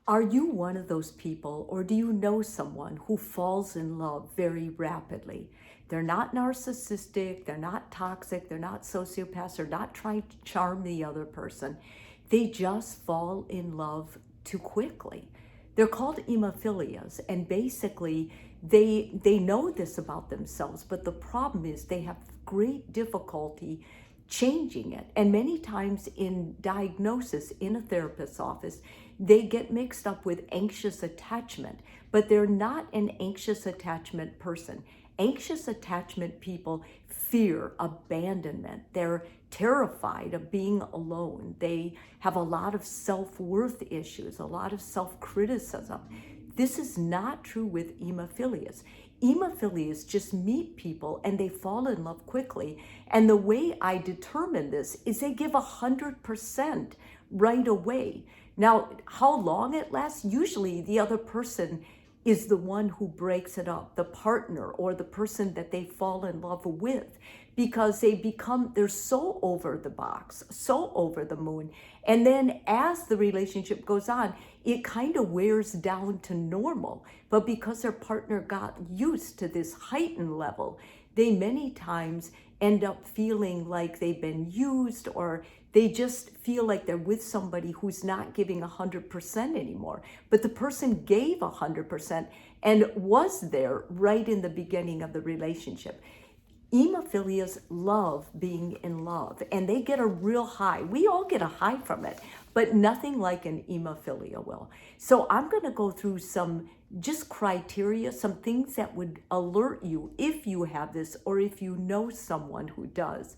Are you one of those people, or do you know someone who falls in love very rapidly? They're not narcissistic, they're not toxic, they're not sociopaths, they're not trying to charm the other person. They just fall in love too quickly. They're called hemophilias, and basically they know this about themselves, but the problem is they have great difficulty changing it. And many times in diagnosis in a therapist's office, they get mixed up with anxious attachment, but they're not an anxious attachment person. Anxious attachment people fear abandonment. They're terrified of being alone. They have a lot of self-worth issues, a lot of self-criticism. This is not true with hemophilias. Hemophilias just meet people and they fall in love quickly. And the way I determine this is they give 100% right away. Now, how long it lasts? Usually the other person is the one who breaks it up, the partner or the person that they fall in love with, because they're so over the box, so over the moon. And then as the relationship goes on, it kind of wears down to normal. But because their partner got used to this heightened level, they many times end up feeling like they've been used, or they just feel like they're with somebody who's not giving 100% anymore. But the person gave 100% and was there right in the beginning of the relationship. Hemophilias love being in love and they get a real high. We all get a high from it, but nothing like an hemophilia will. So I'm going to go through some just criteria, some things that would alert you if you have this or if you know someone who does.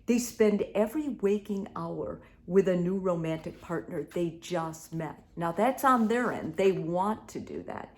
They spend every waking hour with a new romantic partner they just met. Now that's on their end. They want to do that.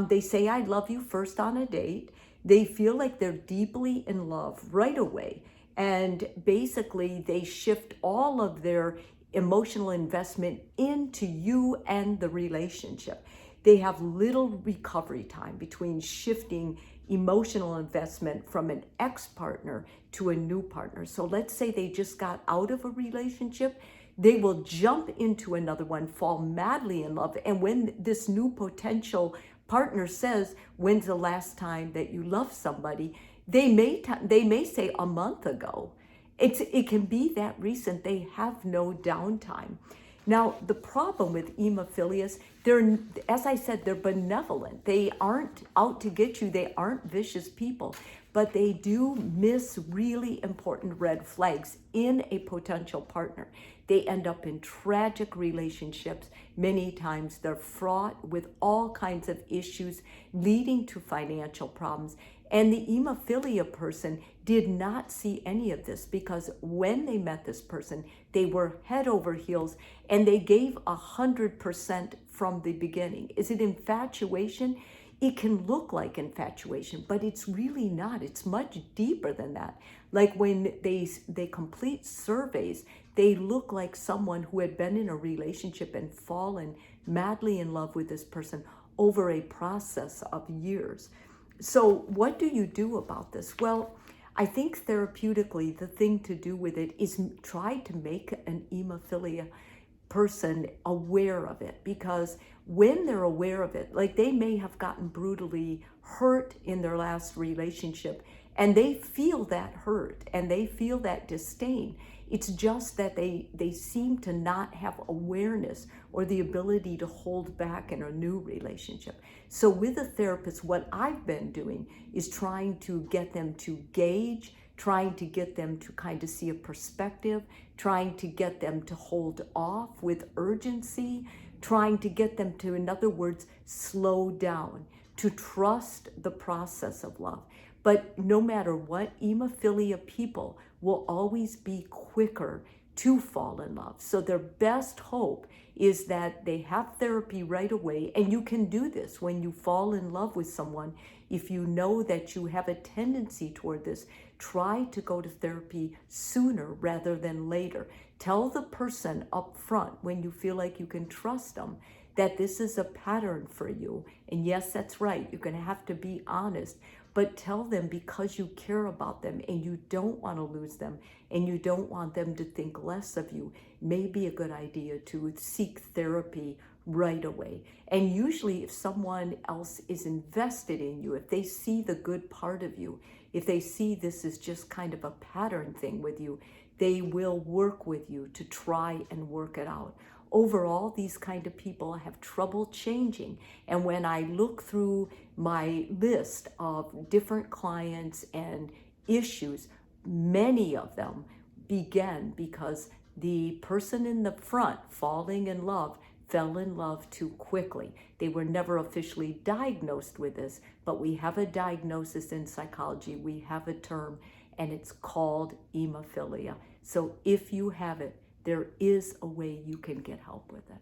They say, I love you first on a date. They feel like they're deeply in love right away. And basically, they shift all of their emotional investment into you and the relationship. They have little recovery time between shifting emotional investment from an ex-partner to a new partner. So let's say they just got out of a relationship. They will jump into another one, fall madly in love. And when this new potential partner says, when's the last time that you loved somebody? They may say a month ago. It can be that recent. They have no downtime. Now, the problem with hemophilias, as I said, they're benevolent. They aren't out to get you. They aren't vicious people, but they do miss really important red flags in a potential partner. They end up in tragic relationships. Many times they're fraught with all kinds of issues leading to financial problems. And the hemophilia person did not see any of this because when they met this person, they were head over heels and they gave 100% from the beginning. Is it infatuation? It can look like infatuation, but it's really not. It's much deeper than that. Like when they complete surveys, they look like someone who had been in a relationship and fallen madly in love with this person over a process of years. So what do you do about this? Well, I think therapeutically, the thing to do with it is try to make an hemophilia person aware of it, because when they're aware of it, like they may have gotten brutally hurt in their last relationship and they feel that hurt and they feel that disdain. It's just that they seem to not have awareness or the ability to hold back in a new relationship. So with a therapist, what I've been doing is trying to get them to gauge, trying to get them to kind of see a perspective, trying to get them to hold off with urgency, trying to get them to, in other words, slow down, to trust the process of love. But no matter what, hemophilia people will always be quicker to fall in love. So their best hope is that they have therapy right away. And you can do this when you fall in love with someone. If you know that you have a tendency toward this, try to go to therapy sooner rather than later. Tell the person up front when you feel like you can trust them that this is a pattern for you. And yes, that's right. You're going to have to be honest. But tell them, because you care about them and you don't want to lose them and you don't want them to think less of you, may be a good idea to seek therapy right away. And usually if someone else is invested in you, if they see the good part of you, if they see this is just kind of a pattern thing with you, they will work with you to try and work it out. Overall, these kind of people have trouble changing. And when I look through my list of different clients and issues, many of them began because the person in the front falling in love fell in love too quickly. They were never officially diagnosed with this, but we have a diagnosis in psychology, we have a term, and it's called emophilia. So if you have it, there is a way you can get help with it.